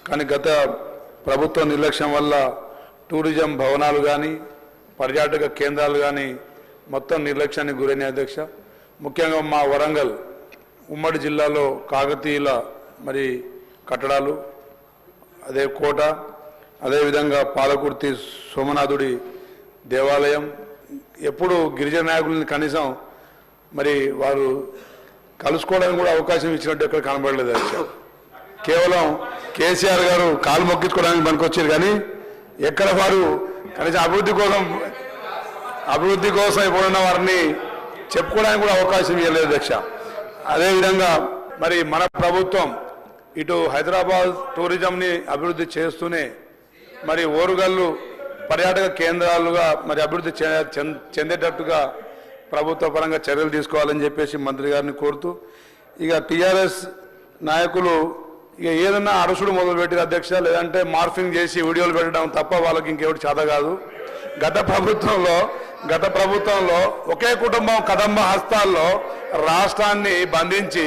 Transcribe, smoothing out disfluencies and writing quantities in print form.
కానీ గత ప్రభుత్వ నిర్లక్ష్యం వల్ల టూరిజం భవనాలు కానీ పర్యాటక కేంద్రాలు కానీ మొత్తం నిర్లక్ష్యానికి గురైన అధ్యక్ష. ముఖ్యంగా మా వరంగల్ ఉమ్మడి జిల్లాలో కాకతీయుల మరి కట్టడాలు, అదే కోట, అదేవిధంగా పాలకుర్తి సోమనాథుడి దేవాలయం, ఎప్పుడు గిరిజన నాయకులని కనీసం మరి వారు కలుసుకోవడానికి కూడా అవకాశం ఇచ్చినట్టు ఎక్కడ కనబడలేదు అధ్యక్ష. కేవలం కేసీఆర్ గారు కాలు మొక్కించుకోవడానికి పనికొచ్చారు కానీ ఎక్కడ వారు కనీసం అభివృద్ధి కోసం ఎప్పుడున్న వారిని చెప్పుకోవడానికి కూడా అవకాశం ఇవ్వలేదు అధ్యక్ష. అదేవిధంగా మరి మన ప్రభుత్వం ఇటు హైదరాబాద్ టూరిజంని అభివృద్ధి చేస్తూనే మరి ఓరుగల్లు పర్యాటక కేంద్రాలుగా మరి అభివృద్ధి చెందేటట్టుగా ప్రభుత్వ పరంగా చర్యలు తీసుకోవాలని చెప్పేసి మంత్రి గారిని కోరుతూ, ఇక టీఆర్ఎస్ నాయకులు ఇక ఏదన్నా అరుసుడు మొదలుపెట్టిన అధ్యక్ష, లేదంటే మార్ఫింగ్ చేసి వీడియోలు పెట్టడం తప్ప వాళ్ళకి ఇంకెవటి చేత కాదు. గత ప్రభుత్వంలో ఒకే కుటుంబం కదంబ హస్తాల్లో రాష్ట్రాన్ని బంధించి